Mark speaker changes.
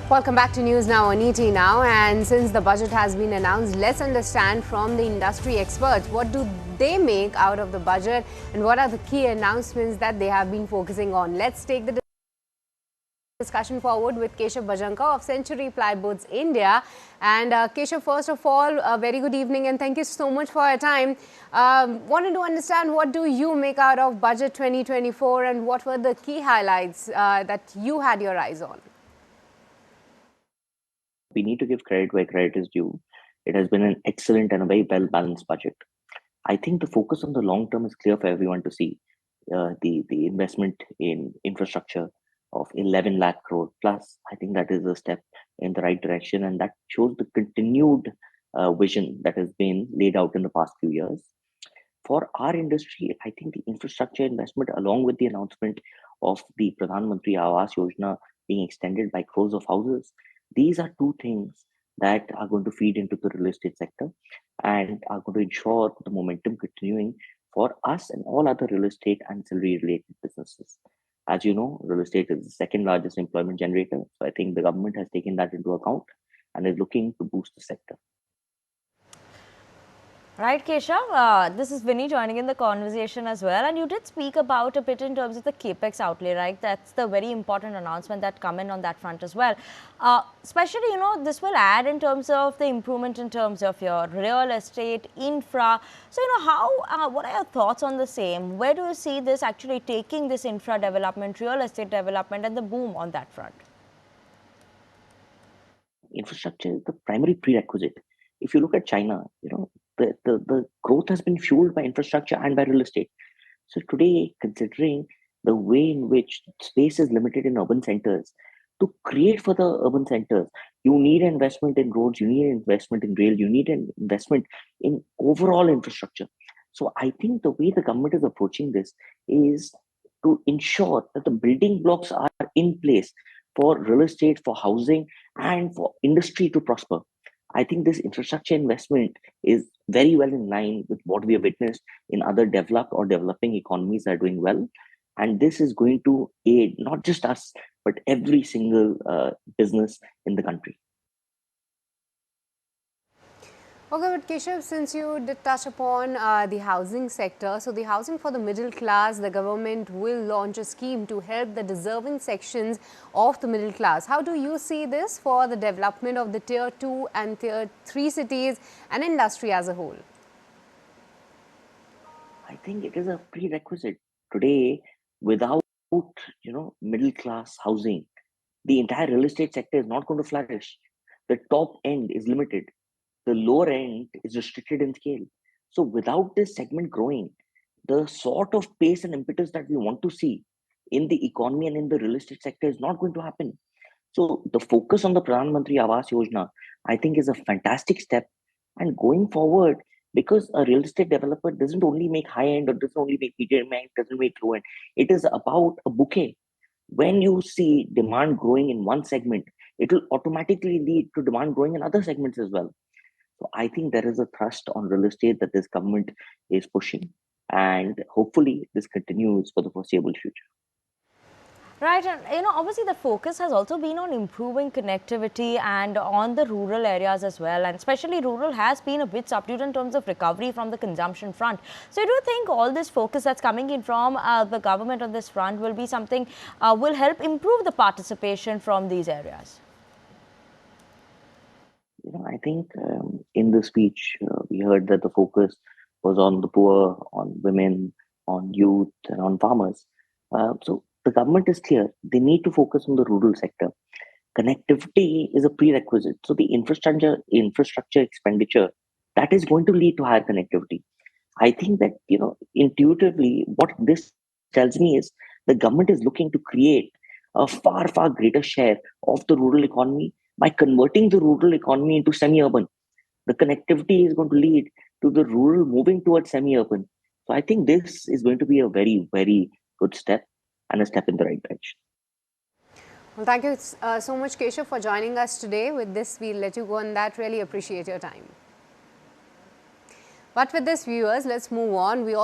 Speaker 1: Welcome back to News Now on ET Now. And since the budget has been announced, let's understand from the industry experts what do they make out of the budget and what are the key announcements that they have been focusing on. Let's take the discussion forward with Keshav Bhajanka of CenturyPly Boards India. And Keshav, first of all, a very good evening and thank you so much for your time. Wanted to understand, what do you make out of Budget 2024 and what were the key highlights that you had your eyes on?
Speaker 2: We need to give credit where credit is due. It has been an excellent and a very well-balanced budget. I think the focus on the long term is clear for everyone to see. The investment in infrastructure of 11 lakh crore plus, I think that is a step in the right direction, and that shows the continued vision that has been laid out in the past few years. For our industry, I think the infrastructure investment, along with the announcement of the Pradhan Mantri Awas Yojana being extended by crores of houses, these are two things that are going to feed into the real estate sector and are going to ensure the momentum continuing for us and all other real estate ancillary related businesses. As you know, real estate is the second largest employment generator. So I think the government has taken that into account and is looking to boost the sector.
Speaker 3: Right, Keshav, this is Vinny joining in the conversation as well, and you did speak about a bit in terms of the capex outlay, right? That's the very important announcement that come in on that front as well. Especially, this will add in terms of the improvement in terms of your real estate, infra. So, what are your thoughts on the same? Where do you see this actually taking this infra development, real estate development and the boom on that front?
Speaker 2: Infrastructure is the primary prerequisite. If you look at China, the growth has been fueled by infrastructure and by real estate. So today, considering the way in which space is limited in urban centers, to create for the urban centers, you need investment in roads, you need investment in rail, you need an investment in overall infrastructure. So I think the way the government is approaching this is to ensure that the building blocks are in place for real estate, for housing, and for industry to prosper. I think this infrastructure investment is very well in line with what we have witnessed in other developed or developing economies that are doing well. And this is going to aid not just us, but every single business in the country.
Speaker 1: Okay, but Keshav, since you did touch upon the housing sector, so the housing for the middle class, the government will launch a scheme to help the deserving sections of the middle class. How do you see this for the development of the tier 2 and tier 3 cities and industry as a whole?
Speaker 2: I think it is a prerequisite. Today, without middle class housing, the entire real estate sector is not going to flourish. The top end is limited. The lower end is restricted in scale. So without this segment growing, the sort of pace and impetus that we want to see in the economy and in the real estate sector is not going to happen. So the focus on the Pradhan Mantri Awas Yojana, I think, is a fantastic step. And going forward, because a real estate developer doesn't only make high end or doesn't only make medium end, doesn't make low end. It is about a bouquet. When you see demand growing in one segment, it will automatically lead to demand growing in other segments as well. So I think there is a thrust on real estate that this government is pushing, and hopefully this continues for the foreseeable future.
Speaker 3: Right, and obviously the focus has also been on improving connectivity and on the rural areas as well, and especially rural has been a bit subdued in terms of recovery from the consumption front. So do you think all this focus that's coming in from the government on this front will be something will help improve the participation from these areas?
Speaker 2: I think in the speech, we heard that the focus was on the poor, on women, on youth, and on farmers. So the government is clear. They need to focus on the rural sector. Connectivity is a prerequisite. So the infrastructure expenditure, that is going to lead to higher connectivity. I think that, intuitively, what this tells me is the government is looking to create a far, far greater share of the rural economy by converting the rural economy into semi-urban. The connectivity is going to lead to the rural moving towards semi-urban. So I think this is going to be a very, very good step and a step in the right direction.
Speaker 1: Well, thank you so much, Keshav, for joining us today. With this, we'll let you go on that. Really appreciate your time. But with this, viewers, let's move on. We all